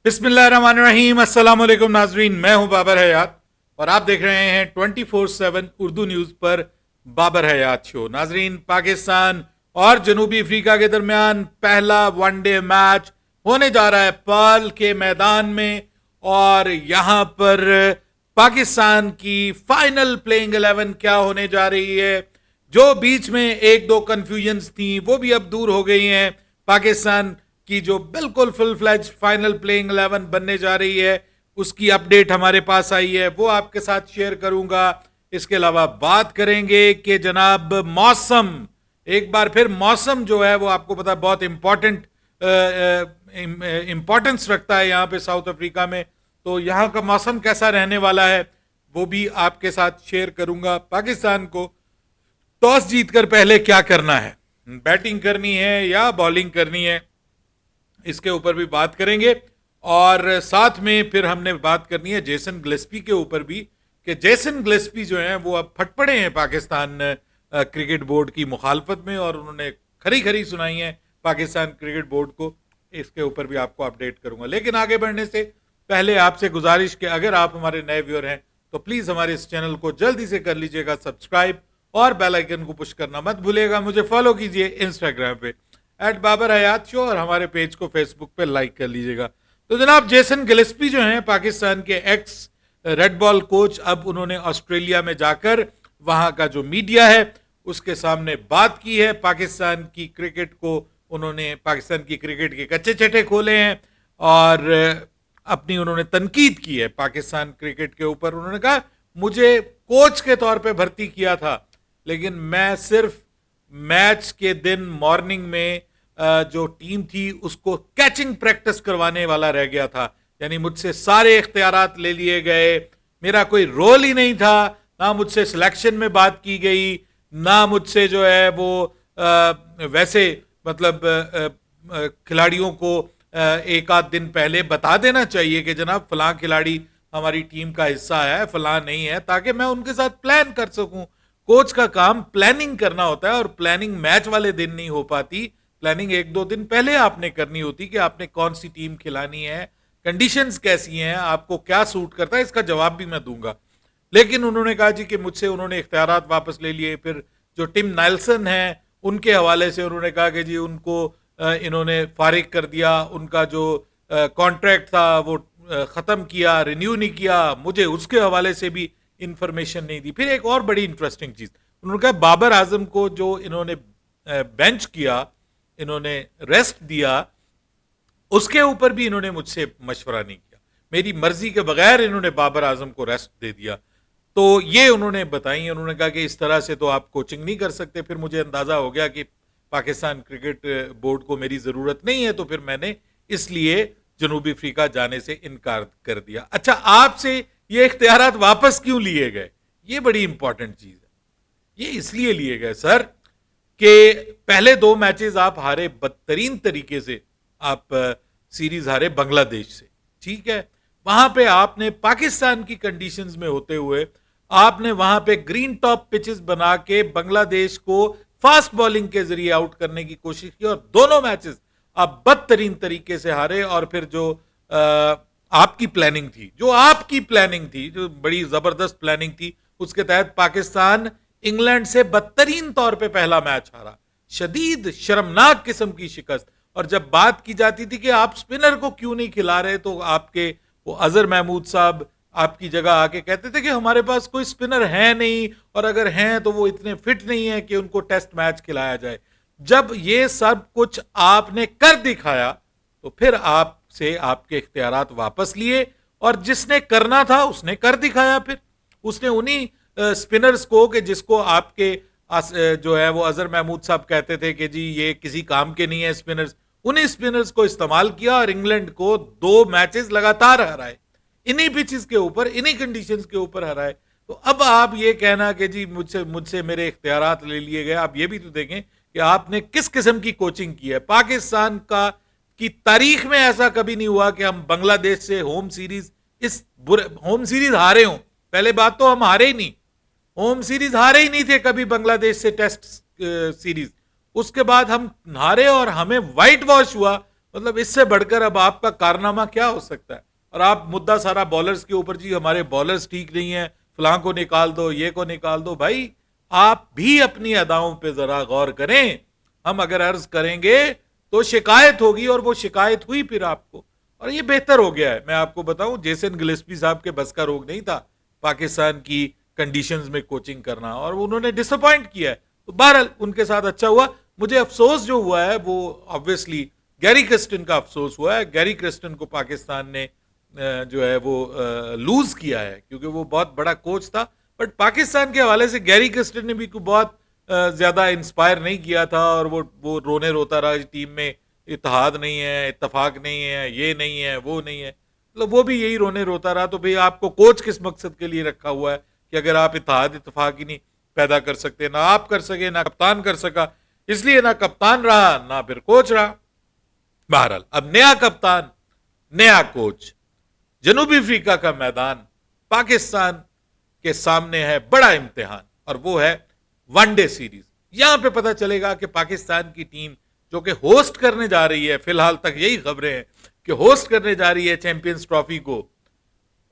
बिस्मिल्लाहिर्रहमानिर्रहीम, अस्सलाम वालेकुम नाजरीन। मैं हूं बाबर हयात और आप देख रहे हैं 24/7 उर्दू न्यूज़ पर बाबर हयात शो। नाजरीन, पाकिस्तान और जनूबी अफ्रीका के दरमियान पहला वनडे मैच होने जा रहा है पर्ल के मैदान में और यहां पर पाकिस्तान की फाइनल प्लेइंग 11 क्या होने जा रही है। जो बीच में एक दो कंफ्यूजन्स थी वो भी अब दूर हो गई हैं। पाकिस्तान की जो बिल्कुल फुल फ्लैज फाइनल प्लेइंग 11 बनने जा रही है उसकी अपडेट हमारे पास आई है, वो आपके साथ शेयर करूंगा। इसके अलावा बात करेंगे कि जनाब मौसम, एक बार फिर मौसम जो है वो आपको पता है बहुत इंपॉर्टेंट इंपॉर्टेंस रखता है यहाँ पे साउथ अफ्रीका में। तो यहाँ का मौसम कैसा रहने वाला है वो भी आपके साथ शेयर करूंगा। पाकिस्तान को टॉस जीतकर पहले क्या करना है, बैटिंग करनी है या बॉलिंग करनी है, इसके ऊपर भी बात करेंगे। और साथ में फिर हमने बात करनी है जेसन गिलेस्पी के ऊपर भी कि जेसन गिलेस्पी जो है वो अब फट पड़े हैं पाकिस्तान क्रिकेट बोर्ड की मुखालफत में और उन्होंने खरी खरी सुनाई है पाकिस्तान क्रिकेट बोर्ड को। इसके ऊपर भी आपको अपडेट करूंगा। लेकिन आगे बढ़ने से पहले आपसे गुजारिश कि अगर आप हमारे नए व्यूअर हैं तो प्लीज हमारे इस चैनल को जल्दी से कर लीजिएगा सब्सक्राइब और बेल आइकन को पुश करना मत भूलिएगा। मुझे फॉलो कीजिए इंस्टाग्राम पे @बाबर हयात शो और हमारे पेज को फेसबुक पे लाइक कर लीजिएगा। तो जनाब जेसन गिलेस्पी जो हैं पाकिस्तान के एक्स रेड बॉल कोच, अब उन्होंने ऑस्ट्रेलिया में जाकर वहां का जो मीडिया है उसके सामने बात की है। पाकिस्तान की क्रिकेट को उन्होंने, पाकिस्तान की क्रिकेट के कच्चे चटे खोले हैं और अपनी उन्होंने तनकीद की है पाकिस्तान क्रिकेट के ऊपर। उन्होंने कहा मुझे कोच के तौर पे भर्ती किया था लेकिन मैं सिर्फ मैच के दिन मॉर्निंग में जो टीम थी उसको कैचिंग प्रैक्टिस करवाने वाला रह गया था। यानी मुझसे सारे इख्तियारात ले लिए गए, मेरा कोई रोल ही नहीं था। ना मुझसे सिलेक्शन में बात की गई, ना मुझसे जो है वो वैसे मतलब खिलाड़ियों को एक आध दिन पहले बता देना चाहिए कि जनाब फलां खिलाड़ी हमारी टीम का हिस्सा है, फलां नहीं है, ताकि मैं उनके साथ प्लान कर सकूं। कोच का काम प्लानिंग करना होता है और प्लानिंग मैच वाले दिन नहीं हो पाती। प्लानिंग एक दो दिन पहले आपने करनी होती कि आपने कौन सी टीम खिलानी है, कंडीशंस कैसी हैं, आपको क्या सूट करता है, इसका जवाब भी मैं दूंगा। लेकिन उन्होंने कहा जी कि मुझसे उन्होंने इख्तियारात वापस ले लिए। फिर जो टिम नाइल्सन है उनके हवाले से उन्होंने कहा कि जी उनको इन्होंने फारिग कर दिया, उनका जो कॉन्ट्रैक्ट था वो ख़त्म किया, रिन्यू नहीं किया। मुझे उसके हवाले से भी इंफॉर्मेशन नहीं दी। फिर एक और बड़ी इंटरेस्टिंग चीज़ उन्होंने कहा, बाबर आजम को जो इन्होंने बेंच किया, इन्होंने रेस्ट दिया, उसके ऊपर भी इन्होंने मुझसे मशवरा नहीं किया। मेरी मर्जी के बगैर इन्होंने बाबर आजम को रेस्ट दे दिया। तो ये उन्होंने बताई। उन्होंने कहा कि इस तरह से तो आप कोचिंग नहीं कर सकते। फिर मुझे अंदाजा हो गया कि पाकिस्तान क्रिकेट बोर्ड को मेरी जरूरत नहीं है, तो फिर मैंने इसलिए जनूबी अफ्रीका जाने से इनकार कर दिया। अच्छा, आपसे ये इख्तियारात वापस क्यों लिए गए, ये बड़ी इंपॉर्टेंट चीज है। ये इसलिए लिए गए सर कि पहले दो मैचेस आप हारे बदतरीन तरीके से। आप सीरीज हारे बांग्लादेश से, ठीक है, वहां पे आपने पाकिस्तान की कंडीशंस में होते हुए आपने वहां पे ग्रीन टॉप पिचेस बना के बांग्लादेश को फास्ट बॉलिंग के जरिए आउट करने की कोशिश की और दोनों मैचेस आप बदतरीन तरीके से हारे। और फिर जो आपकी प्लानिंग थी, जो बड़ी जबरदस्त प्लानिंग थी, उसके तहत पाकिस्तान इंग्लैंड से बदतरीन तौर पे पहला मैच हारा, शदीद शर्मनाक किस्म की शिकस्त। और जब बात की जाती थी कि आप स्पिनर को क्यों नहीं खिला रहे, तो आपके वो अजहर महमूद साहब आपकी जगह आके कहते थे कि हमारे पास कोई स्पिनर है नहीं, और अगर हैं तो वो इतने फिट नहीं है कि उनको टेस्ट मैच खिलाया जाए। जब ये सब कुछ आपने कर दिखाया तो फिर आपसे आपके इख्तियारात वापस लिए और जिसने करना था उसने कर दिखाया। फिर उसने उन्हीं स्पिनर्स को, कि जिसको आपके जो है वो अजहर महमूद साहब कहते थे कि जी ये किसी काम के नहीं है स्पिनर्स, उन्हीं स्पिनर्स को इस्तेमाल किया और इंग्लैंड को 2 मैचेस लगातार हराए, इन्हीं पिचेस के ऊपर, इन्हीं कंडीशंस के ऊपर हराए। तो अब आप ये कहना कि जी मुझसे मुझसे मेरे इख्तियारात ले लिए गए, आप ये भी तो देखें कि आपने किस किस्म की कोचिंग की है। पाकिस्तान का की तारीख में ऐसा कभी नहीं हुआ कि हम बांग्लादेश से होम सीरीज, इस बुरे होम सीरीज हारे हों। पहले बात तो हम हारे ही नहीं, होम सीरीज हारे ही नहीं थे कभी बांग्लादेश से टेस्ट सीरीज। उसके बाद हम हारे और हमें व्हाइट वॉश हुआ मतलब इससे बढ़कर अब आपका कारनामा क्या हो सकता है? और आप मुद्दा सारा बॉलर्स के ऊपर, जी हमारे बॉलर्स ठीक नहीं है, फलां को निकाल दो, ये को निकाल दो। भाई आप भी अपनी अदाओं पे जरा गौर करें। हम अगर अर्ज करेंगे तो शिकायत होगी, और वो शिकायत हुई फिर आपको, और ये बेहतर हो गया है। मैं आपको बताऊं, जेसन गिलेस्पी साहब के बस का रोग नहीं था पाकिस्तान की कंडीशंस में कोचिंग करना, और उन्होंने डिसअपॉइंट किया है। तो बहरहाल उनके साथ अच्छा हुआ। मुझे अफसोस जो हुआ है वो ऑब्वियसली गैरी क्रिस्टन का अफसोस हुआ है। गैरी क्रिस्टन को पाकिस्तान ने जो है वो लूज किया है, क्योंकि वो बहुत बड़ा कोच था। बट पाकिस्तान के हवाले से गैरी क्रिस्टन ने भी बहुत ज्यादा इंस्पायर नहीं किया था, और वो रोने रोता रहा, टीम में इत्तेहाद नहीं है, इत्तेफाक नहीं है, ये नहीं है, वो नहीं है। मतलब वो भी यही रोने रोता रहा। तो भाई आपको कोच किस मकसद के लिए रखा हुआ है कि अगर आप इत्तेहाद इत्तेफाक ही नहीं पैदा कर सकते, ना आप कर सके, ना कप्तान कर सका, इसलिए ना कप्तान रहा ना फिर कोच रहा। बहरहाल अब नया कप्तान, नया कोच, जनूबी अफ्रीका का मैदान, पाकिस्तान के सामने है बड़ा इम्तिहान, और वो है वनडे सीरीज। यहां पे पता चलेगा कि पाकिस्तान की टीम जो कि होस्ट करने जा रही है, फिलहाल तक यही खबरें हैं कि होस्ट करने जा रही है चैंपियंस ट्रॉफी को,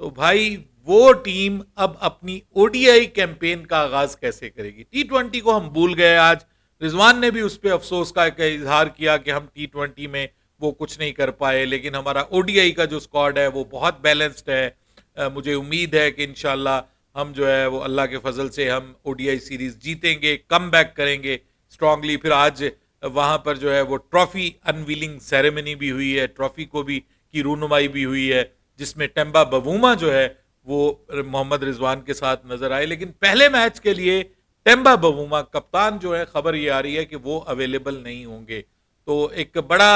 तो भाई वो टीम अब अपनी ओडीआई कैंपेन का आगाज कैसे करेगी? टी20 को हम भूल गए। आज रिजवान ने भी उस पर अफसोस का इजहार किया कि हम टी20 में वो कुछ नहीं कर पाए, लेकिन हमारा ओडीआई का जो स्क्वाड है वो बहुत बैलेंस्ड है। मुझे उम्मीद है कि इंशाल्लाह हम जो है वो अल्लाह के फजल से हम ओडीआई सीरीज जीतेंगे, कम बैक करेंगे स्ट्रांगली। फिर आज वहां पर जो है वो ट्रॉफी अनवीलिंग सेरेमनी भी हुई है, ट्रॉफी को भी की रूनुमाई भी हुई है, जिसमें टेम्बा बवूमा जो है वो मोहम्मद रिजवान के साथ नजर आए। लेकिन पहले मैच के लिए टेम्बा बवूमा कप्तान जो है, खबर ये आ रही है कि वो अवेलेबल नहीं होंगे। तो एक बड़ा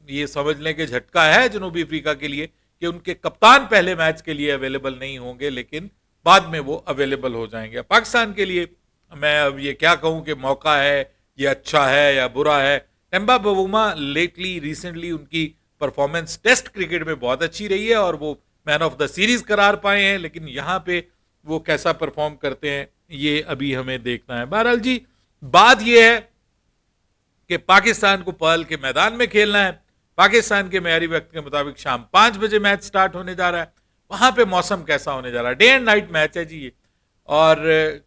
ये समझ लें कि झटका है जनूबी अफ्रीका के लिए कि उनके कप्तान पहले मैच के लिए अवेलेबल नहीं होंगे, लेकिन बाद में वो अवेलेबल हो जाएंगे। पाकिस्तान के लिए मैं अब ये क्या कहूं कि मौका है, ये अच्छा है या बुरा है। टेम्बा बवूमा लेटली रिसेंटली उनकी परफॉर्मेंस टेस्ट क्रिकेट में बहुत अच्छी रही है, और वो मैन ऑफ द सीरीज करार पाए हैं, लेकिन यहाँ पे वो कैसा परफॉर्म करते हैं ये अभी हमें देखना है। बहरहाल जी, बात ये है कि पाकिस्तान को पर्ल के मैदान में खेलना है। पाकिस्तान के मेयारी वक्त के मुताबिक शाम 5 बजे मैच स्टार्ट होने जा रहा है। वहां पे मौसम कैसा होने जा रहा है? डे एंड नाइट मैच है जी ये, और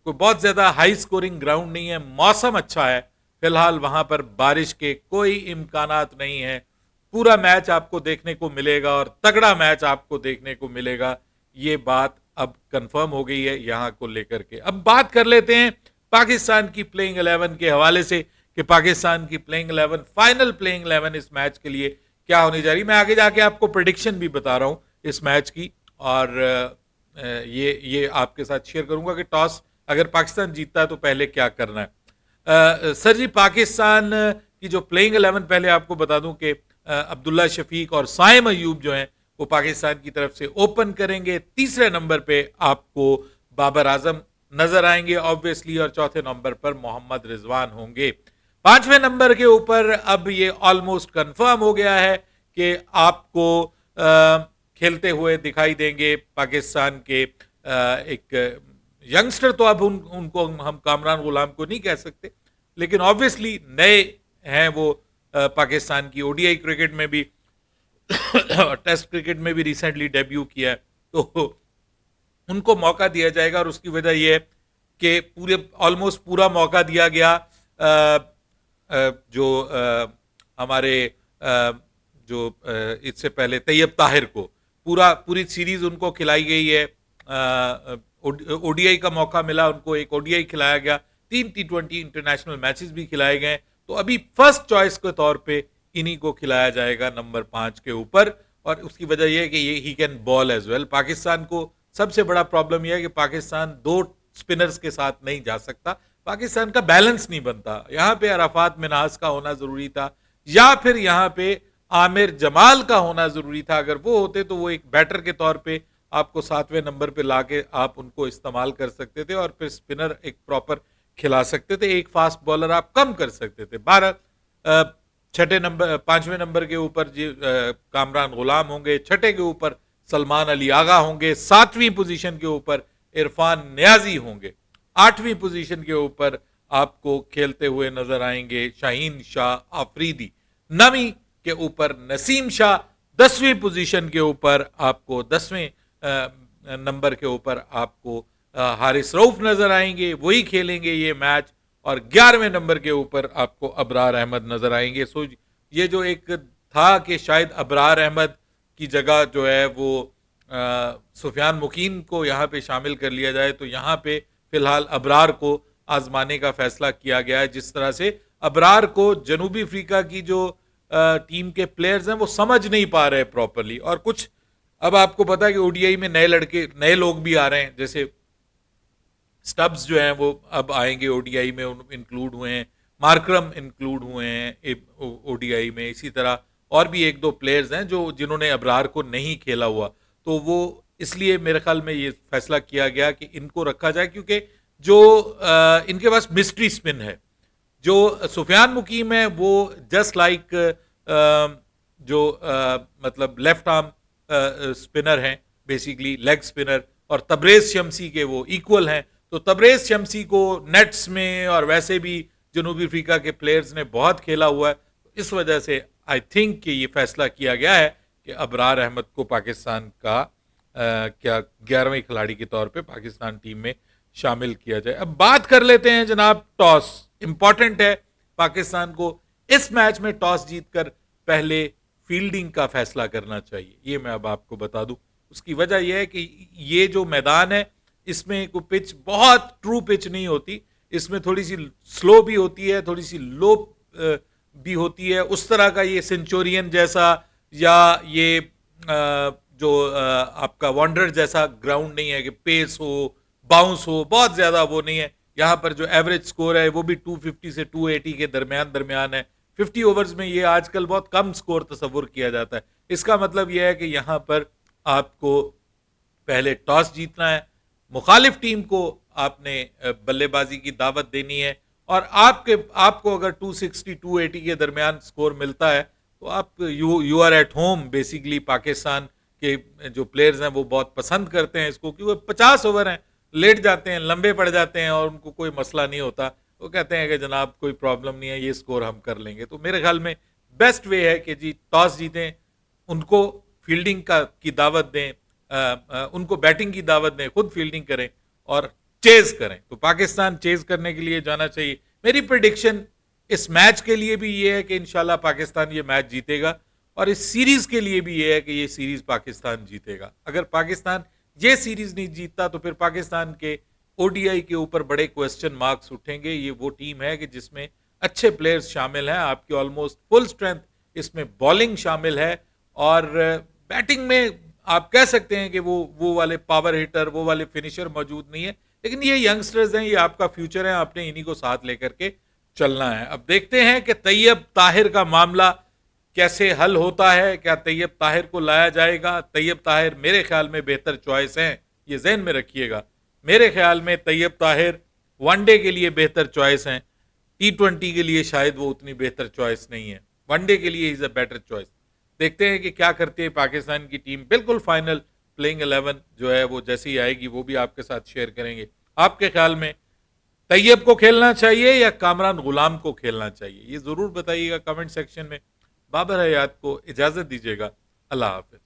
कोई बहुत ज्यादा हाई स्कोरिंग ग्राउंड नहीं है, मौसम अच्छा है। फिलहाल वहां पर बारिश के कोई इम्कानात नहीं है। पूरा मैच आपको देखने को मिलेगा, और तगड़ा मैच आपको देखने को मिलेगा। ये बात अब कंफर्म हो गई है यहां को लेकर के। अब बात कर लेते हैं पाकिस्तान की प्लेइंग 11 के हवाले से कि पाकिस्तान की प्लेइंग 11, फाइनल प्लेइंग 11 इस मैच के लिए क्या होने जा रही है। मैं आगे जाके आपको प्रेडिक्शन भी बता रहा हूं इस मैच की, और ये आपके साथ शेयर करूंगा कि टॉस अगर पाकिस्तान जीतता है तो पहले क्या करना है। सर जी, पाकिस्तान की जो प्लेइंग 11 पहले आपको बता दूं कि अब्दुल्ला शफीक और साइम अयूब जो हैं वो पाकिस्तान की तरफ से ओपन करेंगे। तीसरे नंबर पे आपको बाबर आजम नजर आएंगे ऑब्वियसली, और चौथे नंबर पर मोहम्मद रिजवान होंगे। 5वें नंबर के ऊपर अब ये ऑलमोस्ट कंफर्म हो गया है कि आपको खेलते हुए दिखाई देंगे पाकिस्तान के एक यंगस्टर। तो अब उनको हम कामरान गुलाम को नहीं कह सकते, लेकिन ऑब्वियसली नए हैं वो। पाकिस्तान की ओडीआई क्रिकेट में भी टेस्ट क्रिकेट में भी रिसेंटली डेब्यू किया है, तो उनको मौका दिया जाएगा। और उसकी वजह यह है कि पूरे ऑलमोस्ट पूरा मौका दिया गया जो हमारे जो इससे पहले तैयब ताहिर को पूरी सीरीज उनको खिलाई गई है। ओडीआई का मौका मिला उनको, एक ओडीआई खिलाया गया, 3 टी20 इंटरनेशनल मैचेस भी खिलाए गए। तो अभी फर्स्ट चॉइस के तौर पे इन्हीं को खिलाया जाएगा नंबर 5 के ऊपर। और उसकी वजह यह है कि ये ही can bowl as well. Pakistan को सबसे बड़ा प्रॉब्लम यह है कि पाकिस्तान 2 स्पिनर्स के साथ नहीं जा सकता, पाकिस्तान का बैलेंस नहीं बनता। यहां पे अराफात मिनाज का होना जरूरी था, या फिर यहां पे आमिर जमाल का होना जरूरी था। अगर वो होते तो वो एक बैटर के तौर पे आपको 7वें नंबर पे लाके आप उनको इस्तेमाल कर सकते थे, और फिर स्पिनर एक प्रॉपर खिला सकते थे, एक फास्ट बॉलर आप कम कर सकते थे। 5वें नंबर के ऊपर कामरान गुलाम होंगे, 6ठे के ऊपर सलमान अली आगा होंगे, 7वीं पोजीशन के ऊपर इरफान नियाजी होंगे, 8वीं पोजीशन के ऊपर आपको खेलते हुए नजर आएंगे शाहीन शाह आफरीदी, 9वीं के ऊपर नसीम शाह 10वीं पोजीशन के ऊपर आपको 10वें नंबर के ऊपर आपको हारिस रऊफ नजर आएंगे, वही खेलेंगे ये मैच। और 11वें नंबर के ऊपर आपको अबरार अहमद नजर आएंगे। सो ये जो एक था कि शायद अबरार अहमद की जगह जो है वो सुफियान मुकीम को यहाँ पे शामिल कर लिया जाए, तो यहाँ पे फिलहाल अबरार को आजमाने का फैसला किया गया है। जिस तरह से अबरार को जनूबी अफ्रीका की जो टीम के प्लेयर्स हैं वो समझ नहीं पा रहे प्रॉपरली, और कुछ अब आपको पता है कि ओडीआई में नए लोग भी आ रहे हैं, जैसे स्टब्स जो हैं वो अब आएंगे ओडीआई में, इंक्लूड हुए हैं, मार्करम इंक्लूड हुए हैं ओडीआई में। इसी तरह और भी एक दो प्लेयर्स हैं जो जिन्होंने अबरार को नहीं खेला हुआ, तो वो इसलिए मेरे ख्याल में ये फैसला किया गया कि इनको रखा जाए, क्योंकि जो इनके पास मिस्ट्री स्पिन है। जो सुफियान मुकीम है वो जस्ट लाइक जो मतलब लेफ्ट आर्म स्पिनर हैं, बेसिकली लेग स्पिनर, और तबरेज शमसी के वो इक्वल हैं। तो तबरेज शमसी को नेट्स में और वैसे भी जनूबी अफ्रीका के प्लेयर्स ने बहुत खेला हुआ है, इस वजह से आई थिंक कि ये फैसला किया गया है कि अबरार अहमद को पाकिस्तान का क्या 11वें खिलाड़ी के तौर पे पाकिस्तान टीम में शामिल किया जाए। अब बात कर लेते हैं जनाब, टॉस इंपॉर्टेंट है पाकिस्तान को इस मैच में टॉस जीतकर पहले फील्डिंग का फैसला करना चाहिए। ये मैं अब आपको बता दूं, उसकी वजह यह है कि ये जो मैदान है इसमें कोई पिच बहुत ट्रू पिच नहीं होती, इसमें थोड़ी सी स्लो भी होती है, थोड़ी सी लो भी होती है। उस तरह का ये सेंचुरियन जैसा या ये जो आपका वॉन्डर जैसा ग्राउंड नहीं है कि पेस हो, बाउंस हो, बहुत ज्यादा वो नहीं है। यहाँ पर जो एवरेज स्कोर है वो भी 250 से 280 के दरमियान है। 50 ओवर्स में ये आजकल बहुत कम स्कोर तस्वुर किया जाता है। इसका मतलब यह है कि यहाँ पर आपको पहले टॉस जीतना है, मुखालिफ टीम को आपने बल्लेबाजी की दावत देनी है, और आपको अगर 260 280 के दरमियान स्कोर मिलता है तो आप you are at home. Basically Pakistan के जो प्लेयर्स हैं वो बहुत पसंद करते हैं इसको, क्योंकि 50 ओवर हैं, लेट जाते हैं, लंबे पड़ जाते हैं और उनको कोई मसला नहीं होता। वो कहते हैं कि जनाब कोई प्रॉब्लम नहीं है, ये स्कोर हम कर लेंगे। तो मेरे ख्याल में बेस्ट वे है कि जी टॉस जीतें, उनको फील्डिंग की दावत दें, उनको बैटिंग की दावत दें, खुद फील्डिंग करें और चेज करें। तो पाकिस्तान चेज करने के लिए जाना चाहिए। मेरी प्रेडिक्शन इस मैच के लिए भी ये है कि इंशाल्लाह पाकिस्तान ये मैच जीतेगा, और इस सीरीज के लिए भी ये है कि ये सीरीज पाकिस्तान जीतेगा। अगर पाकिस्तान ये सीरीज नहीं जीतता तो फिर पाकिस्तान के ओडीआई के ऊपर बड़े क्वेश्चन मार्क्स उठेंगे। ये वो टीम है कि जिसमें अच्छे प्लेयर्स शामिल हैं, आपकी ऑलमोस्ट फुल स्ट्रेंथ इसमें बॉलिंग शामिल है, और बैटिंग में आप कह सकते हैं कि वो वाले पावर हिटर, वो वाले फिनिशर मौजूद नहीं है। लेकिन ये यंगस्टर्स हैं, ये आपका फ्यूचर है, आपने इन्हीं को साथ लेकर के चलना है। अब देखते हैं कि तैयब ताहिर का मामला कैसे हल होता है। क्या तैयब ताहिर को लाया जाएगा? तैयब ताहिर मेरे ख्याल में बेहतर चॉइस हैं, ये जहन में रखिएगा। मेरे ख्याल में तैयब ताहिर वनडे के लिए बेहतर चॉइस हैं, T20 के लिए शायद वो उतनी बेहतर चॉइस नहीं है। वनडे के लिए इज अ बेटर चॉइस। देखते हैं कि क्या करती है पाकिस्तान की टीम। बिल्कुल फाइनल प्लेइंग 11 जो है वो जैसी आएगी वो भी आपके साथ शेयर करेंगे। आपके ख्याल में तैयब को खेलना चाहिए या कामरान गुलाम को खेलना चाहिए, ये जरूर बताइएगा कमेंट सेक्शन में। बाबर हयात को इजाजत दीजिएगा। अल्लाह हाफिज।